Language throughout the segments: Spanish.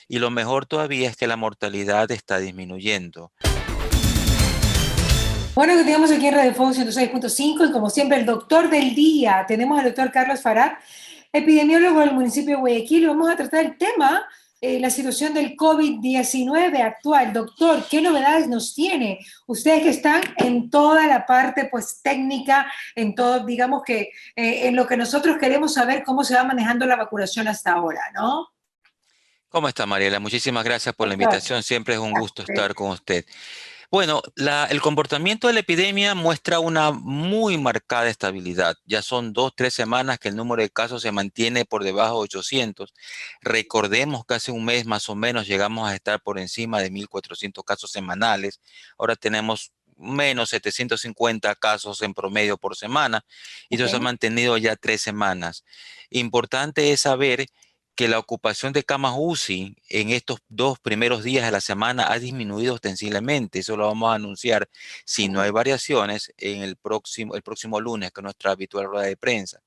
Y lo mejor todavía es que la mortalidad está disminuyendo. Bueno, que tenemos aquí en Radio Fuego 106.5 y como siempre el doctor del día. Tenemos al doctor Carlos Farad, epidemiólogo del municipio de Guayaquil. Y vamos a tratar el tema, la situación del COVID-19 actual. Doctor, ¿qué novedades nos tiene? Ustedes que están en toda la parte pues técnica, en todo, digamos que en lo que nosotros queremos saber cómo se va manejando la vacunación hasta ahora, ¿no? ¿Cómo está, Mariela? Muchísimas gracias por la Doctor. invitación. Siempre es un gusto estar con usted. Bueno, el comportamiento de la epidemia muestra una muy marcada estabilidad. Ya son 2, 3 semanas que el número de casos se mantiene por debajo de 800. Recordemos que hace un mes más o menos llegamos a estar por encima de 1.400 casos semanales. Ahora tenemos menos 750 casos en promedio por semana y eso se ha Ok. mantenido ya 3 semanas. Importante es saber que la ocupación de camas UCI en estos 2 primeros días de la semana ha disminuido ostensiblemente. Eso lo vamos a anunciar si no hay variaciones en el próximo lunes, que es nuestra habitual rueda de prensa.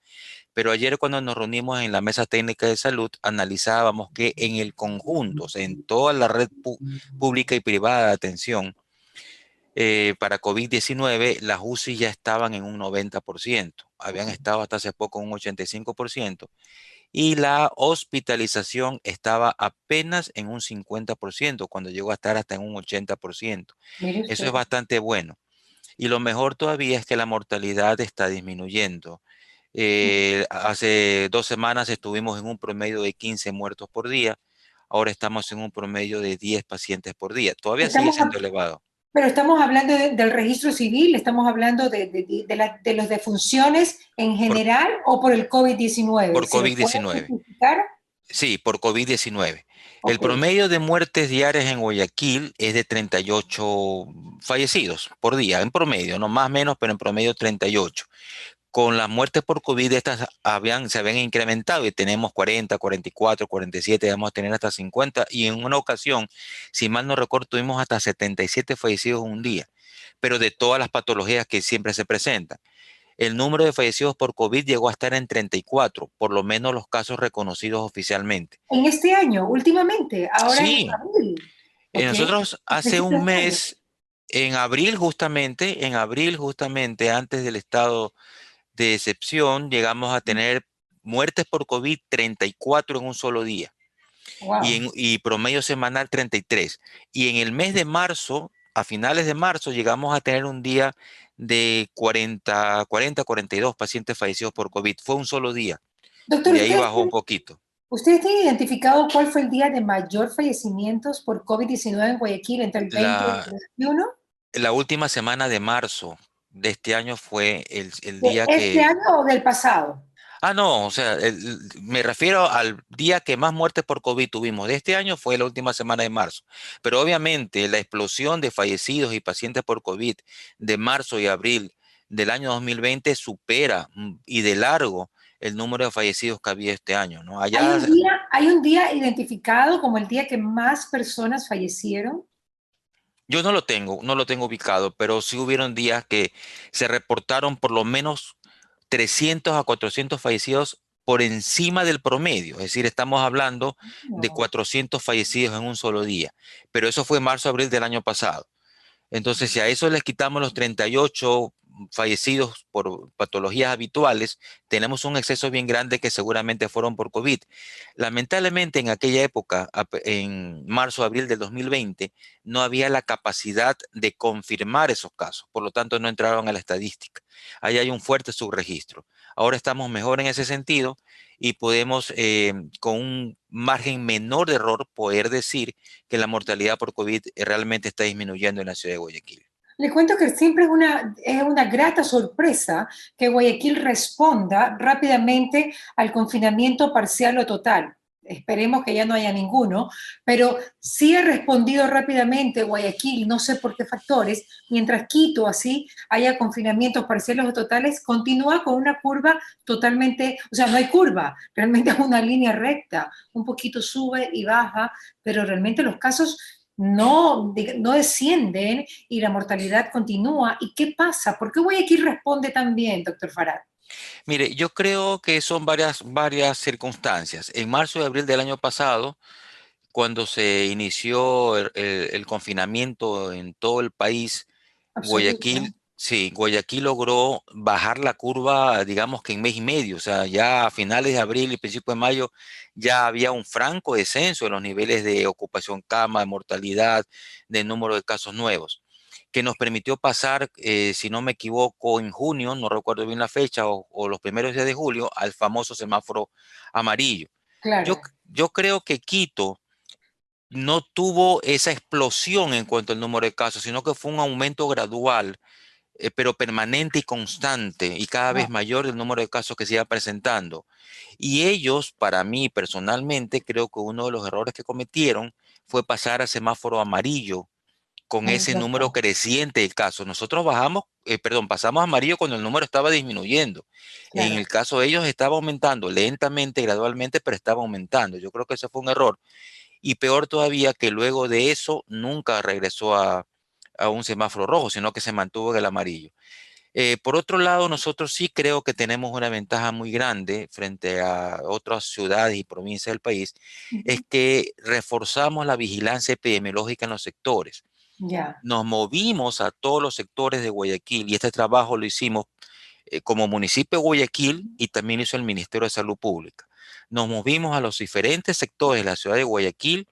Pero ayer cuando nos reunimos en la mesa técnica de salud, analizábamos que en el conjunto, o sea, en toda la red pública y privada de atención para COVID-19, las UCI ya estaban en un 90%. Habían estado hasta hace poco en un 85% y la hospitalización estaba apenas en un 50% cuando llegó a estar hasta en un 80%. Mire Eso es usted. bastante bueno. Y lo mejor todavía es que la mortalidad está disminuyendo. Hace 2 semanas estuvimos en un promedio de 15 muertos por día. Ahora estamos en un promedio de 10 pacientes por día. Todavía sigue Estamos, siendo elevado pero estamos hablando del registro civil, estamos hablando de las defunciones en por, general o por el COVID-19. por ¿Se lo puede COVID-19. especificar? Sí, por COVID-19. El Ok. promedio de muertes diarias en Guayaquil es de 38 fallecidos por día, en promedio, no más o menos, pero en promedio 38. Con las muertes por COVID, estas se habían incrementado y tenemos 40, 44, 47, vamos a tener hasta 50. Y en una ocasión, si mal no recuerdo, tuvimos hasta 77 fallecidos un día, pero de todas las patologías que siempre se presentan. El número de fallecidos por COVID llegó a estar en 34, por lo menos los casos reconocidos oficialmente. En este año, últimamente, ahora en Sí, abril. Ok. nosotros hace Necesito un detalles. mes, en abril justamente, antes del estado de excepción, llegamos a tener muertes por COVID 34 en un solo día Wow. y promedio semanal 33. Y en el mes de marzo, a finales de marzo, llegamos a tener un día de 42 pacientes fallecidos por COVID. Fue un solo día. Doctor, De ahí bajó un poquito. ¿ustedes tienen identificado cuál fue el día de mayor fallecimientos por COVID-19 en Guayaquil entre el 20 y el La, 21? la última semana de marzo de este año fue el ¿De día este que... año o del pasado? No, o sea, me refiero al día que más muertes por COVID tuvimos de este año fue la última semana de marzo. Pero obviamente la explosión de fallecidos y pacientes por COVID de marzo y abril del año 2020 supera y de largo el número de fallecidos que había este año, ¿no? Allá Hay un día identificado como el día que más personas fallecieron? yo no lo tengo ubicado, pero sí hubieron días que se reportaron por lo menos 300 a 400 fallecidos por encima del promedio. Es decir, estamos hablando de No. 400 fallecidos en un solo día. Pero eso fue marzo-abril del año pasado. Entonces, si a eso les quitamos los 38 fallecidos por patologías habituales, tenemos un exceso bien grande que seguramente fueron por COVID. Lamentablemente, en aquella época, en marzo-abril del 2020, no había la capacidad de confirmar esos casos, por lo tanto no entraron a la estadística. Ahí hay un fuerte subregistro. Ahora estamos mejor en ese sentido y podemos, con un margen menor de error, poder decir que la mortalidad por COVID realmente está disminuyendo en la ciudad de Guayaquil. Le cuento que siempre es una grata sorpresa que Guayaquil responda rápidamente al confinamiento parcial o total. Esperemos que ya no haya ninguno, pero sí ha respondido rápidamente Guayaquil, no sé por qué factores, mientras Quito así haya confinamientos parciales o totales, continúa con una curva totalmente, o sea, no hay curva, realmente es una línea recta, un poquito sube y baja, pero realmente los casos no descienden y la mortalidad continúa. ¿Y qué pasa? ¿Por qué Guayaquil responde tan bien, doctor Farad? Mire, yo creo que son varias circunstancias. En marzo y abril del año pasado, cuando se inició el confinamiento en todo el país, Absoluto. Guayaquil, sí, Guayaquil logró bajar la curva, digamos que en mes y medio, o sea, ya a finales de abril y principios de mayo ya había un franco descenso en los niveles de ocupación cama, de mortalidad, de número de casos nuevos, que nos permitió pasar, si no me equivoco, en junio, no recuerdo bien la fecha, o los primeros días de julio, al famoso semáforo amarillo. Yo, Claro. yo creo que Quito no tuvo esa explosión en cuanto al número de casos, sino que fue un aumento gradual, pero permanente y constante, y cada vez Ah, mayor el número de casos que se iba presentando. Y ellos, para mí personalmente, creo que uno de los errores que cometieron fue pasar a semáforo amarillo con muy ese número cierto. creciente de casos. Nosotros bajamos, perdón, pasamos a amarillo cuando el número estaba disminuyendo. En Claro. el caso de ellos estaba aumentando lentamente, gradualmente, pero estaba aumentando. Yo creo que ese fue un error. Y peor todavía que luego de eso nunca regresó a un semáforo rojo, sino que se mantuvo en el amarillo. Por otro lado, nosotros sí creo que tenemos una ventaja muy grande frente a otras ciudades y provincias del país, es Ujú. que reforzamos la vigilancia epidemiológica en los sectores. Ya. Nos movimos a todos los sectores de Guayaquil y este trabajo lo hicimos como municipio de Guayaquil y también hizo el Ministerio de Salud Pública. Nos movimos a los diferentes sectores de la ciudad de Guayaquil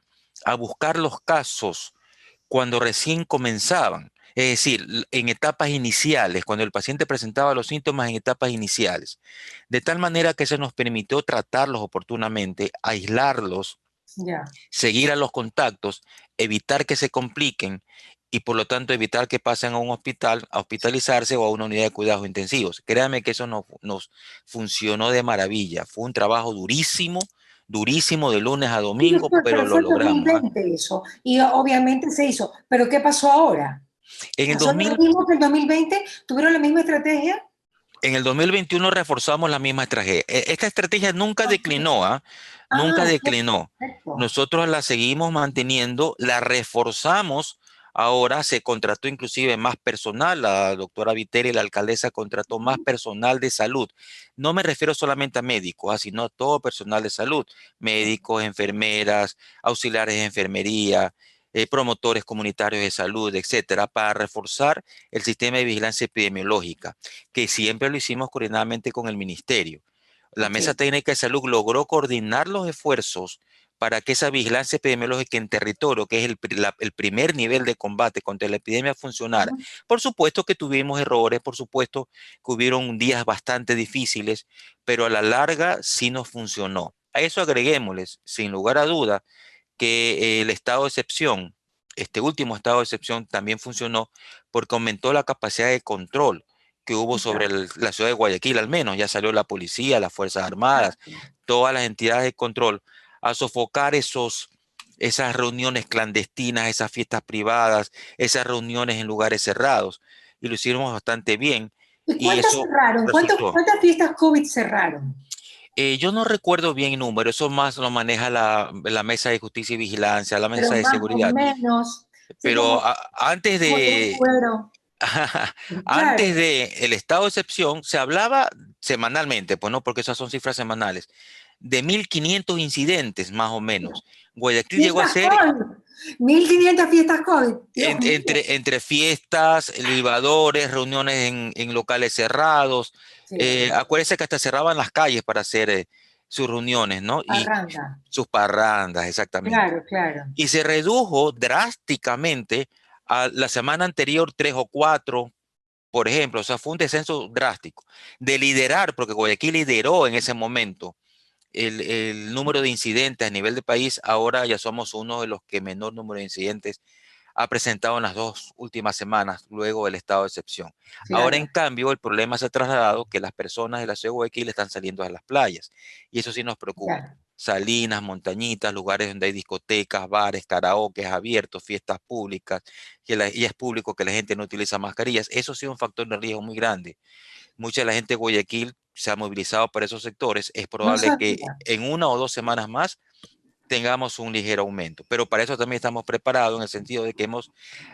a buscar los casos cuando recién comenzaban, es decir, en etapas iniciales, cuando el paciente presentaba los síntomas en etapas iniciales, de tal manera que se nos permitió tratarlos oportunamente, aislarlos, Ya. seguir a los contactos, evitar que se compliquen y por lo tanto evitar que pasen a un hospital, a hospitalizarse o a una unidad de cuidados intensivos. Créame que eso nos funcionó de maravilla. Fue un trabajo durísimo, durísimo de lunes a Sí, domingo, doctor, pero pero lo fue el logramos, ¿ah? 2020 eso. Y obviamente se hizo. Pero ¿qué pasó ahora? En el ¿Pasó lo 2000, mismo que el 2020? ¿Tuvieron la misma estrategia? en el 2021 reforzamos la misma estrategia. Esta estrategia nunca Ok. declinó, ¿ah? Nunca Ah, declinó. perfecto. Nosotros la seguimos manteniendo, la reforzamos. Ahora se contrató inclusive más personal. La doctora Viteri, la alcaldesa, contrató más personal de salud. No me refiero solamente a médicos, sino a todo personal de salud. Médicos, enfermeras, auxiliares de enfermería, promotores comunitarios de salud, etcétera, para reforzar el sistema de vigilancia epidemiológica, que siempre lo hicimos coordinadamente con el ministerio. La Ok. Mesa Técnica de Salud logró coordinar los esfuerzos para que esa vigilancia epidemiológica en territorio, que es el primer nivel de combate contra la epidemia, funcionara. Ujú. Por supuesto que tuvimos errores, por supuesto que hubieron días bastante difíciles, pero a la larga sí nos funcionó. A eso agreguémosles, sin lugar a duda, que el estado de excepción, este último estado de excepción también funcionó porque aumentó la capacidad de control que hubo sobre Ya. la ciudad de Guayaquil, al menos ya salió la policía, las Fuerzas Armadas, Exacto. todas las entidades de control a sofocar esas reuniones clandestinas, esas fiestas privadas, esas reuniones en lugares cerrados. Y lo hicimos bastante bien ¿Y y cuántas eso cerraron? resultó. ¿Cuántas fiestas COVID cerraron? Yo no recuerdo bien el número, eso más lo maneja la Mesa de Justicia y Vigilancia, la Mesa Pero de más o Seguridad. menos, sí, Pero antes como que un de, número. Claro. antes de el estado de excepción, se hablaba semanalmente, pues no, porque esas son cifras semanales, de 1.500 incidentes más o menos. Guayaquil llegó a Fiestas ser COVID. 1.500 fiestas COVID. Dios mío. entre fiestas, libadores, reuniones en locales cerrados. Sí, horrible. Acuérdense que hasta cerraban las calles para hacer sus reuniones, ¿no? Y Parranda. sus parrandas, exactamente. Claro, claro. Y se redujo drásticamente a la semana anterior, tres o cuatro, por ejemplo. O sea, fue un descenso drástico. De liderar, porque Guayaquil lideró en ese momento el número de incidentes a nivel de país, ahora ya somos uno de los que menor número de incidentes ha presentado en las dos últimas semanas, luego del estado de excepción. Ahora, en Claro, cambio, el problema se ha trasladado que las personas de la ciudad de Guayaquil están saliendo a las playas y eso sí nos preocupa. ya. Salinas, montañitas, lugares donde hay discotecas, bares, karaokes abiertos, fiestas públicas, y es público que la gente no utiliza mascarillas. Eso sí es un factor de riesgo muy grande. Mucha de la gente de Guayaquil se ha movilizado para esos sectores. Es No probable que sabía. en 1 o 2 semanas más tengamos un ligero aumento. Pero para eso también estamos preparados en el sentido de que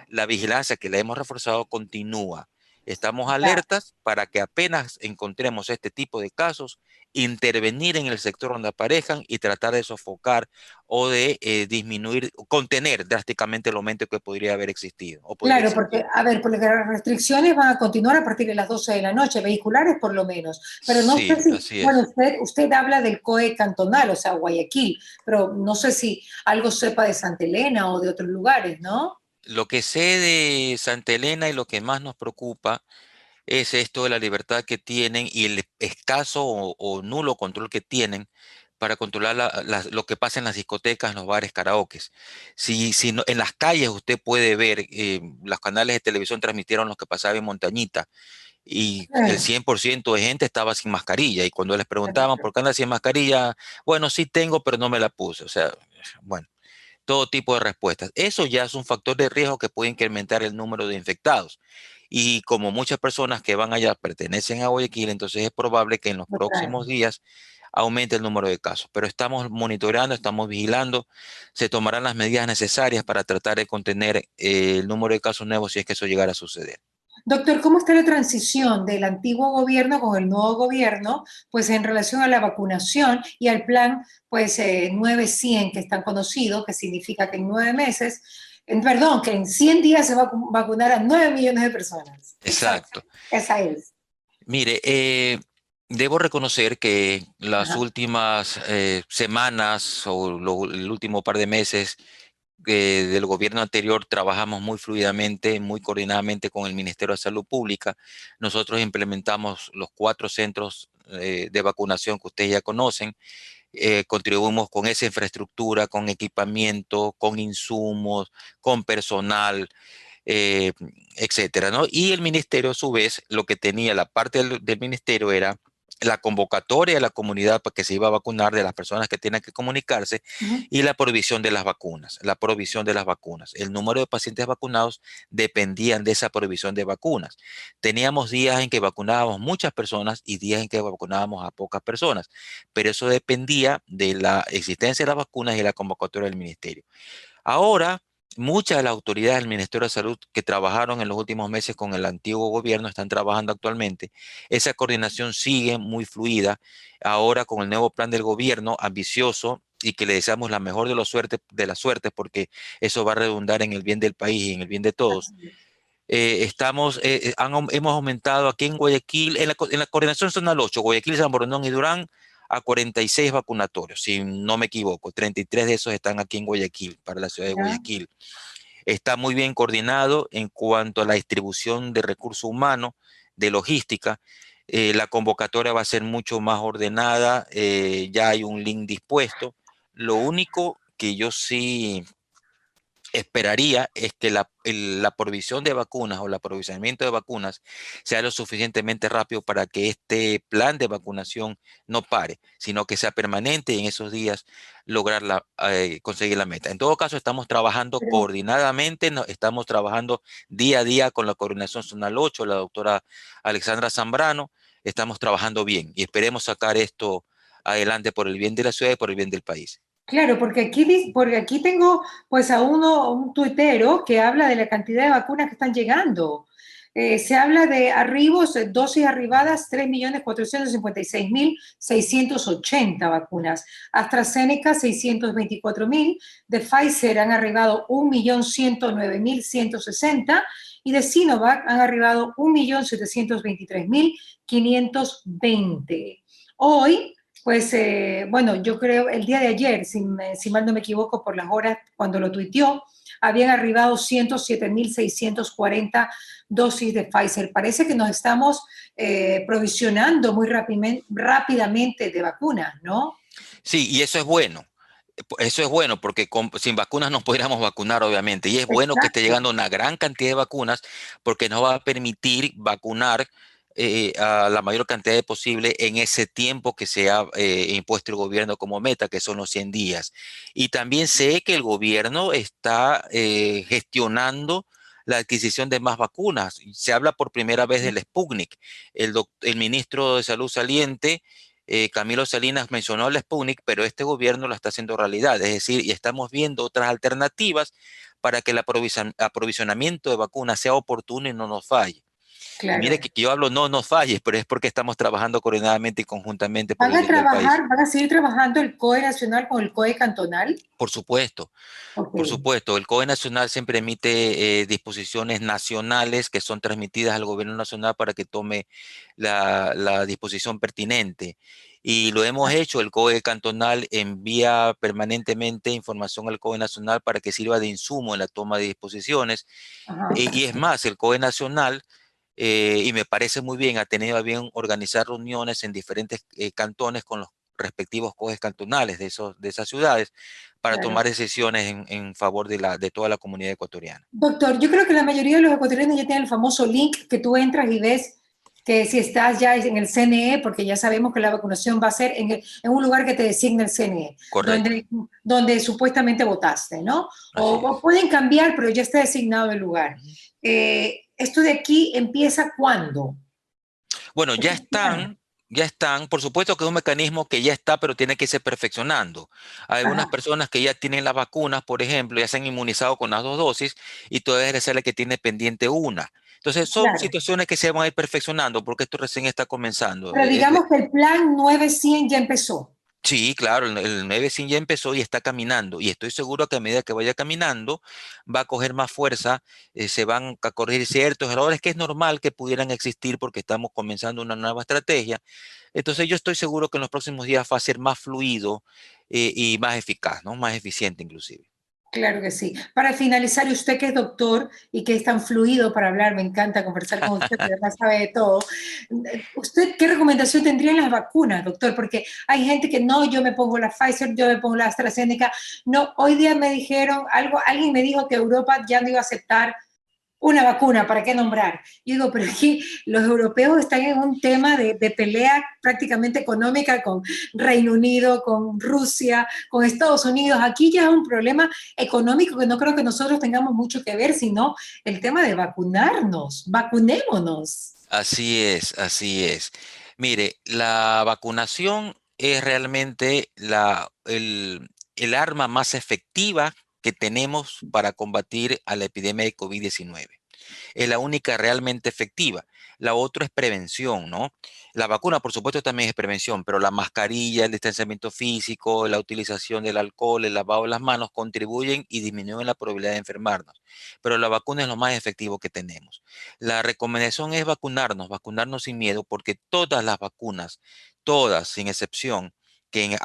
la vigilancia que la hemos reforzado continúa. Estamos Ya. alertas para que apenas encontremos este tipo de casos, intervenir en el sector donde aparezcan y tratar de sofocar o de disminuir, contener drásticamente el aumento que podría haber existido o podría Claro, existir. porque, a ver, porque las restricciones van a continuar a partir de las 12 de la noche, vehiculares por lo menos. Pero no sé Sí, si, así bueno, es. usted habla del COE cantonal, o sea, Guayaquil, pero no sé si algo sepa de Santa Elena o de otros lugares, ¿no? Lo que sé de Santa Elena y lo que más nos preocupa es esto de la libertad que tienen y el escaso o nulo control que tienen para controlar lo que pasa en las discotecas, en los bares, karaokes. Si en las calles usted puede ver, los canales de televisión transmitieron lo que pasaba en Montañita y el Eh, 100% de gente estaba sin mascarilla y cuando les preguntaban por qué andas sin mascarilla, bueno, sí tengo, pero no me la puse. O sea, bueno, todo tipo de respuestas. Eso ya es un factor de riesgo que puede incrementar el número de infectados. Y como muchas personas que van allá pertenecen a Guayaquil, entonces es probable que en los próximos días aumente el número de casos. Pero estamos monitoreando, estamos vigilando, se tomarán las medidas necesarias para tratar de contener el número de casos nuevos si es que eso llegara a suceder. Doctor, ¿cómo está la transición del antiguo gobierno con el nuevo gobierno, pues en relación a la vacunación y al plan, pues 900 que están conocidos, que significa que en 9 meses, perdón, que en 100 días se va a vacunar a 9 millones de personas? Exacto. Esa es. Mire, debo reconocer que las Ajá. últimas semanas o el último par de meses del gobierno anterior trabajamos muy fluidamente, muy coordinadamente con el Ministerio de Salud Pública. Nosotros implementamos los 4 centros de vacunación que ustedes ya conocen. Contribuimos con esa infraestructura, con equipamiento, con insumos, con personal, eh, etcétera, ¿no? Y el ministerio, a su vez, lo que tenía la parte del ministerio era la convocatoria de la comunidad para que se iba a vacunar de las personas que tienen que comunicarse Ujú. y la provisión de las vacunas, la provisión de las vacunas. El número de pacientes vacunados dependían de esa provisión de vacunas. Teníamos días en que vacunábamos muchas personas y días en que vacunábamos a pocas personas, pero eso dependía de la existencia de las vacunas y la convocatoria del ministerio. Ahora, muchas de las autoridades del Ministerio de Salud que trabajaron en los últimos meses con el antiguo gobierno están trabajando actualmente. Esa coordinación sigue muy fluida. Ahora con el nuevo plan del gobierno, ambicioso, y que le deseamos la mejor de las suertes, porque eso va a redundar en el bien del país y en el bien de todos. Así es. Hemos aumentado aquí en Guayaquil, en la coordinación zonal 8, Guayaquil, San Borondón y Durán, a 46 vacunatorios, si no me equivoco. 33 de esos están aquí en Guayaquil, para la ciudad de ¿Ya? Guayaquil. Está muy bien coordinado en cuanto a la distribución de recursos humanos, de logística. La convocatoria va a ser mucho más ordenada, ya hay un link dispuesto. Lo único que yo sí esperaría es que la provisión de vacunas o el aprovisionamiento de vacunas sea lo suficientemente rápido para que este plan de vacunación no pare, sino que sea permanente y en esos días lograr conseguir la meta. En todo caso, estamos trabajando Pero, coordinadamente, estamos trabajando día a día con la coordinación zonal 8, la doctora Alexandra Zambrano, estamos trabajando bien y esperemos sacar esto adelante por el bien de la ciudad y por el bien del país. claro, porque aquí tengo pues a un tuitero que habla de la cantidad de vacunas que están llegando. Se habla de arribos, dosis arribadas, 3.456.680 vacunas. AstraZeneca, 624.000. De Pfizer han arribado 1.109.160. Y de Sinovac han arribado 1.723.520. Hoy pues bueno, yo creo el día de ayer, si mal no me equivoco, por las horas cuando lo tuiteó, habían arribado 107.640 dosis de Pfizer. Parece que nos estamos provisionando muy rápidamente de vacunas, ¿no? Sí, y eso es bueno. Eso es bueno porque sin vacunas nos podríamos vacunar, obviamente. Y es bueno que esté Exacto. llegando una gran cantidad de vacunas porque nos va a permitir vacunar a la mayor cantidad posible en ese tiempo que se ha impuesto el gobierno como meta, que son los 100 días. Y también sé que el gobierno está gestionando la adquisición de más vacunas. Se habla por primera vez del Sputnik. El ministro de Salud saliente Camilo Salinas mencionó la Sputnik, pero este gobierno la está haciendo realidad. Es decir, y estamos viendo otras alternativas para que el aprovisionamiento de vacunas sea oportuno y no nos falle. Y claro. mire que yo hablo no falles, pero es porque estamos trabajando coordinadamente y conjuntamente por el bien del país. Van a seguir trabajando el COE nacional con el COE cantonal? Por supuesto. Ok, Por supuesto, el COE nacional siempre emite disposiciones nacionales que son transmitidas al gobierno nacional para que tome la disposición pertinente. Y lo hemos hecho, el COE cantonal envía permanentemente información al COE nacional para que sirva de insumo en la toma de disposiciones. ajá. Y es más, el COE nacional, y me parece muy bien, ha tenido a bien organizar reuniones en diferentes cantones con los respectivos COEs cantonales de esas ciudades para Claro. tomar decisiones en favor de toda la comunidad ecuatoriana. Doctor, yo creo que la mayoría de los ecuatorianos ya tienen el famoso link que tú entras y ves que si estás ya en el CNE, porque ya sabemos que la vacunación va a ser en un lugar que te designa el CNE, Correcto, donde supuestamente votaste, ¿no? así O es. pueden cambiar, pero ya está designado el lugar. Ujú. ¿Esto de aquí empieza cuándo? Bueno, ¿Este plan? ya están, por supuesto que es un mecanismo que ya está, pero tiene que irse perfeccionando. Hay algunas Ajá, personas que ya tienen las vacunas, por ejemplo, ya se han inmunizado con las dos dosis y todavía debe ser la que tiene pendiente una. Entonces, son claro. situaciones que se van a ir perfeccionando porque esto recién está comenzando. Pero digamos que el plan 900 ya empezó. Sí, claro, el 9 ya empezó y está caminando. Y estoy seguro que a medida que vaya caminando, va a coger más fuerza, se van a corregir ciertos errores que es normal que pudieran existir porque estamos comenzando una nueva estrategia. Entonces yo estoy seguro que en los próximos días va a ser más fluido y más eficaz, ¿no? Más eficiente inclusive. Claro que sí. Para finalizar, y usted que es doctor y que es tan fluido para hablar, me encanta conversar con usted, porque además sabe de todo. ¿Usted qué recomendación tendría en las vacunas, doctor? Porque hay gente que no, yo me pongo la Pfizer, yo me pongo la AstraZeneca. No, hoy día me dijeron algo, alguien me dijo que Europa ya no iba a aceptar una vacuna, ¿para qué nombrar? Y digo, pero aquí los europeos están en un tema de pelea prácticamente económica con Reino Unido, con Rusia, con Estados Unidos. Aquí ya es un problema económico que no creo que nosotros tengamos mucho que ver, sino el tema de vacunarnos, vacunémonos. Así es, así es. Mire, la vacunación es realmente el arma más efectiva que tenemos para combatir a la epidemia de COVID-19. Es la única realmente efectiva. La otra es prevención, ¿no? La vacuna, por supuesto, también es prevención, pero la mascarilla, el distanciamiento físico, la utilización del alcohol, el lavado de las manos contribuyen y disminuyen la probabilidad de enfermarnos. Pero la vacuna es lo más efectivo que tenemos. La recomendación es vacunarnos sin miedo, porque todas las vacunas, todas, sin excepción, que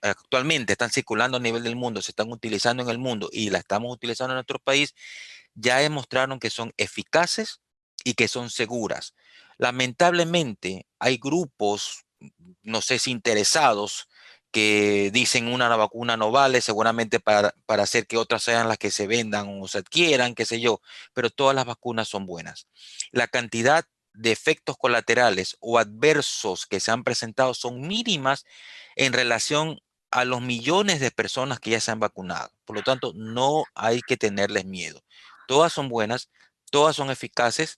actualmente están circulando a nivel del mundo, se están utilizando en el mundo y la estamos utilizando en nuestro país, ya demostraron que son eficaces y que son seguras. Lamentablemente, hay grupos, no sé si interesados, que dicen una vacuna no vale, seguramente para hacer que otras sean las que se vendan o se adquieran, qué sé yo, pero todas las vacunas son buenas. La cantidad de efectos colaterales o adversos que se han presentado son mínimas en relación a los millones de personas que ya se han vacunado. Por lo tanto, no hay que tenerles miedo. Todas son buenas, todas son eficaces,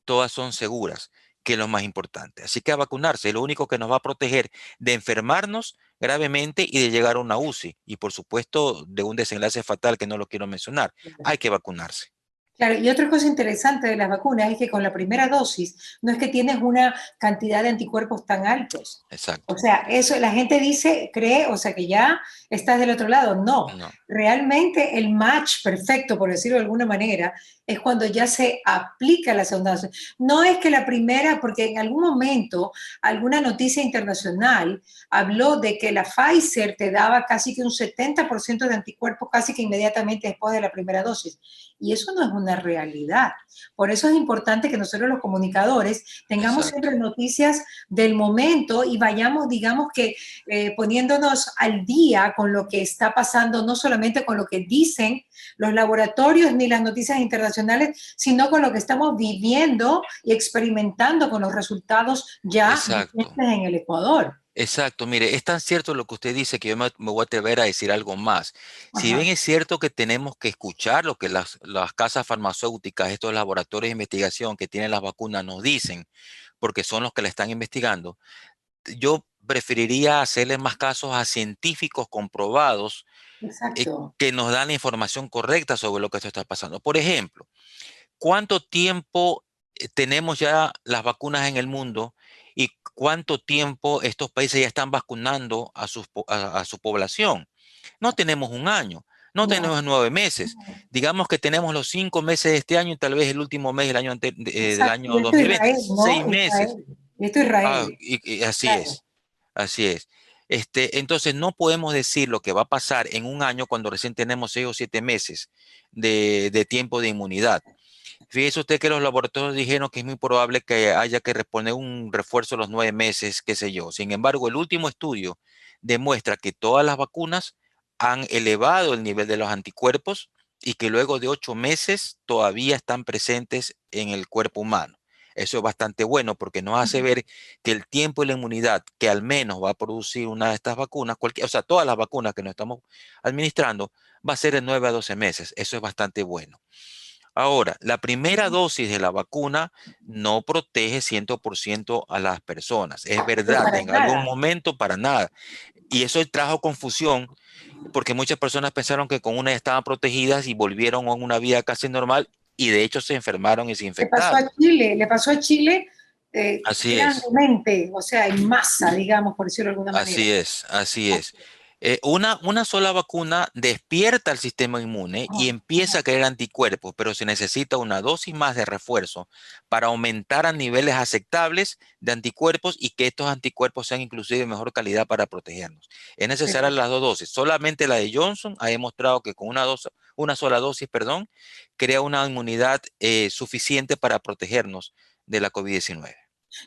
todas son seguras, que es lo más importante. Así que a vacunarse es lo único que nos va a proteger de enfermarnos gravemente y de llegar a una UCI. Y por supuesto, de un desenlace fatal que no lo quiero mencionar. Hay que vacunarse. Claro, y otra cosa interesante de las vacunas es que con la primera dosis no es que tienes una cantidad de anticuerpos tan altos. O Exacto. sea, eso la gente dice, cree, o sea, que ya estás del otro lado. No, No. realmente el match perfecto, por decirlo de alguna manera, es cuando ya se aplica la segunda dosis. No es que la primera, porque en algún momento alguna noticia internacional habló de que la Pfizer te daba casi que un 70% de anticuerpos casi que inmediatamente después de la primera dosis. Y eso no es una realidad. Por eso es importante que nosotros los comunicadores tengamos Exacto. siempre noticias del momento y vayamos, digamos que, poniéndonos al día con lo que está pasando, no solamente con lo que dicen los laboratorios ni las noticias internacionales, sino con lo que estamos viviendo y experimentando con los resultados ya Exacto. vigentes en el Ecuador. Exacto, mire, es tan cierto lo que usted dice que yo me voy a atrever a decir algo más. Si bien Ajá, es cierto que tenemos que escuchar lo que las casas farmacéuticas, estos laboratorios de investigación que tienen las vacunas nos dicen, porque son los que la están investigando, yo preferiría hacerle más casos a científicos comprobados exacto. que nos dan la información correcta sobre lo que esto está pasando. Por ejemplo, ¿cuánto tiempo tenemos ya las vacunas en el mundo y cuánto tiempo estos países ya están vacunando a su población. No tenemos un año, no No, tenemos 9 meses. no. Digamos que tenemos los 5 meses de este año y tal vez el último mes del del Exacto. año Y esto 2020. Israel, ¿no? 6 meses. Israel. Y esto Israel. Y así Claro. es. Así es. Entonces, no podemos decir lo que va a pasar en un año cuando recién tenemos 6 o 7 meses de tiempo de inmunidad. Fíjese usted que los laboratorios dijeron que es muy probable que haya que reponer un refuerzo a los 9 meses, qué sé yo. Sin embargo, el último estudio demuestra que todas las vacunas han elevado el nivel de los anticuerpos y que luego de 8 meses todavía están presentes en el cuerpo humano. Eso es bastante bueno porque nos hace ver que el tiempo y la inmunidad que al menos va a producir una de estas vacunas, o sea, todas las vacunas que nos estamos administrando, va a ser de 9 a 12 meses. Eso es bastante bueno. Ahora, la primera dosis de la vacuna no protege 100% a las personas. Es Pero verdad, para en algún nada. momento para nada. Y eso trajo confusión porque muchas personas pensaron que con una ya estaban protegidas y volvieron a una vida casi normal y de hecho se enfermaron y se infectaron. Le pasó a Chile Así es. grandemente, o sea, en masa, digamos, por decirlo de alguna manera. Así es, así es. Una sola vacuna despierta el sistema inmune y Ajá, empieza a ajá. crear anticuerpos, pero se necesita una dosis más de refuerzo para aumentar a niveles aceptables de anticuerpos y que estos anticuerpos sean inclusive de mejor calidad para protegernos. Es necesaria Sí. las dos dosis. Solamente la de Johnson ha demostrado que con una sola dosis, perdón, crea una inmunidad suficiente para protegernos de la COVID-19.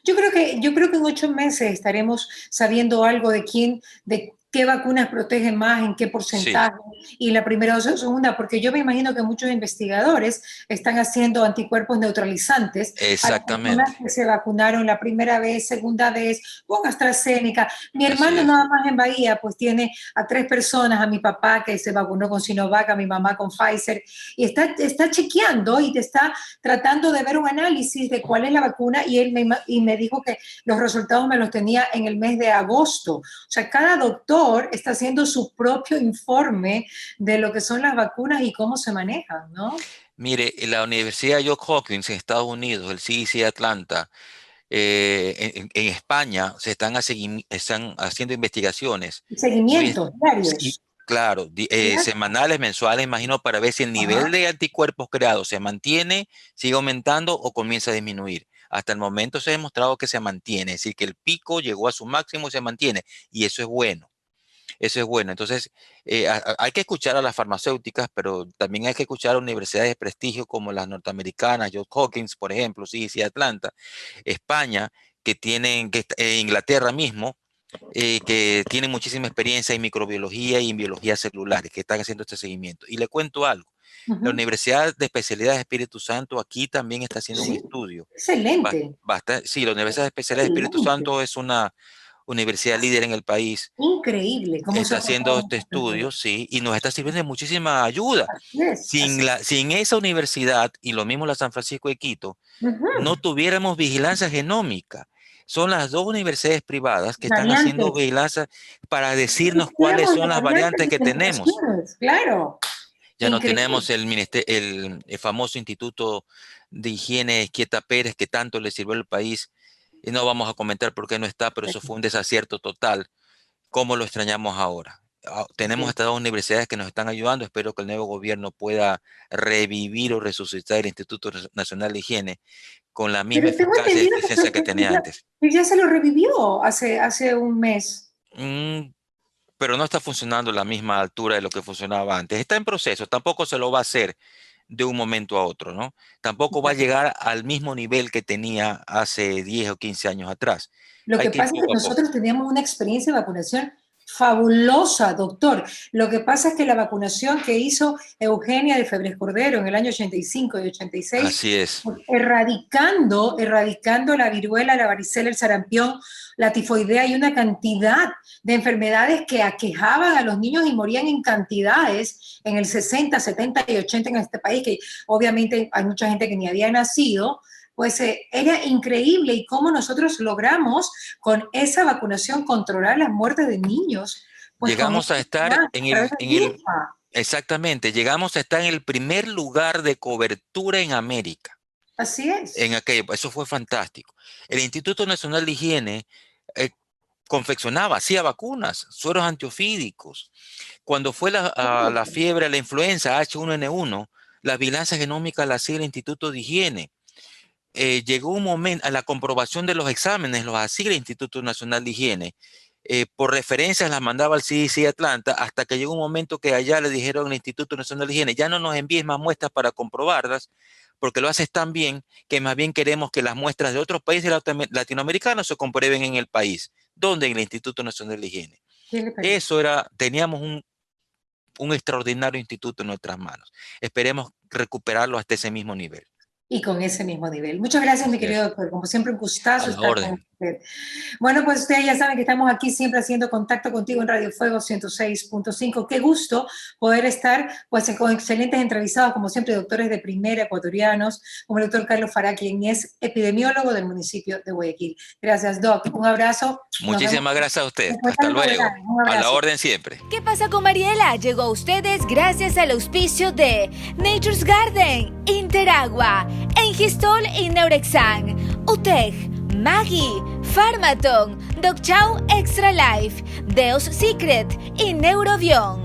Yo creo que en 8 meses estaremos sabiendo algo de qué vacunas protegen más, en qué Sí, porcentaje, y la primera o segunda, porque yo me imagino que muchos investigadores están haciendo anticuerpos neutralizantes a las personas exactamente. que se vacunaron la primera vez, segunda vez, con AstraZeneca. Mi Así hermano es. nada más en Bahía, pues tiene a 3 personas, a mi papá que se vacunó con Sinovac, a mi mamá con Pfizer, y está chequeando y te está tratando de ver un análisis de cuál es la vacuna y y me dijo que los resultados me los tenía en el mes de agosto. O sea, cada doctor está haciendo su propio informe de lo que son las vacunas y cómo se manejan, ¿no? Mire, en la Universidad Johns Hopkins en Estados Unidos, el CDC de Atlanta, en España están haciendo investigaciones muy, Seguimientos y, diarios. claro, semanales, mensuales, imagino, para ver si el nivel Ajá. de anticuerpos creados se mantiene, sigue aumentando o comienza a disminuir. Hasta el momento se ha demostrado que se mantiene, es decir, que el pico llegó a su máximo y se mantiene, y eso es bueno. Eso es bueno. Entonces, hay que escuchar a las farmacéuticas, pero también hay que escuchar a universidades de prestigio como las norteamericanas, Johns Hopkins, por ejemplo, CDC Atlanta, España, Inglaterra mismo, que tienen muchísima experiencia en microbiología y en biología celular, que están haciendo este seguimiento. Y le cuento algo. La Ujú. Universidad de Especialidad de Espíritu Santo aquí también está haciendo un Sí, estudio. excelente, Sí, la Universidad de Especialidad de Espíritu excelente. Santo es una universidad líder en el país, Increíble cómo se está ha haciendo portado este esta gente. estudio, sí, y nos está sirviendo de muchísima ayuda. Así es, así es. Sin esa universidad, y lo mismo la San Francisco de Quito, Ujú. no tuviéramos vigilancia genómica. Son las dos universidades privadas que están haciendo Variantes. vigilancia para No decirnos cuáles tuviéramos son las las variantes variantes de que las tenemos. mutaciones, claro. Ya no Increíble. tenemos el famoso Instituto de Higiene Quieta Pérez que tanto le sirvió al país. Y no vamos a comentar por qué no está, pero eso fue un desacierto total. ¿Cómo lo extrañamos ahora? Tenemos Sí. estas dos universidades que nos están ayudando. Espero que el nuevo gobierno pueda revivir o resucitar el Instituto Nacional de Higiene con la misma Pero tengo eficacia y entendido eficiencia que tenía antes. que ya se lo revivió hace un mes. Mm, pero no está funcionando a la misma altura de lo que funcionaba antes. Está en proceso, tampoco se lo va a hacer de un momento a otro, ¿no? Tampoco va a llegar al mismo nivel que tenía hace 10 o 15 años atrás. Lo Hay que que ir pasa es que poco a poco. nosotros teníamos una experiencia de vacunación fabulosa, doctor. Lo que pasa es que la vacunación que hizo Eugenia de Febres Cordero en el año 85 y 86, Así es. erradicando la viruela, la varicela, el sarampión, la tifoidea y una cantidad de enfermedades que aquejaban a los niños y morían en cantidades en el 60, 70 y 80 en este país, que obviamente hay mucha gente que ni había nacido, pues era increíble y cómo nosotros logramos con esa vacunación controlar las muertes de niños, pues con Llegamos esta a estar a través de IUPA. exactamente, llegamos a estar en el primer lugar de cobertura en América. Así es. En aquello. Eso fue fantástico. El Instituto Nacional de Higiene eh, confeccionaba, hacía vacunas, sueros antiofídicos. Cuando fue la fiebre, la influenza H1N1, la vigilancia genómica la hacía el Instituto de Higiene. Llegó un momento a la comprobación de los exámenes, los hacía el Instituto Nacional de Higiene. Por referencias las mandaba al CDC Atlanta hasta que llegó un momento que allá le dijeron al Instituto Nacional de Higiene, ya no nos envíes más muestras para comprobarlas, porque lo haces tan bien que más bien queremos que las muestras de otros países latinoamericanos se comprueben en el país, donde en el Instituto Nacional de Higiene. Eso era, teníamos un extraordinario instituto en nuestras manos. Esperemos recuperarlo hasta ese mismo nivel. Y con ese mismo nivel. Muchas gracias, mi querido doctor. Como siempre, un gustazo estar con usted. Bueno, pues ustedes ya saben que estamos aquí siempre haciendo contacto contigo en Radio Fuego 106.5. Qué gusto poder estar pues con excelentes entrevistados, como siempre, doctores de primera, ecuatorianos, como el doctor Carlos Farah, quien es epidemiólogo del municipio de Guayaquil. Gracias, Doc. Un abrazo. Muchísimas gracias a usted. Hasta luego. A la orden siempre. ¿Qué pasa con Mariela? Llegó a ustedes gracias al auspicio de Nature's Garden, Interagua, Engistol y Neurexan, UTEG, Maggi, Pharmaton, Doc Chow Extra Life, Deos Secret y Neurobion.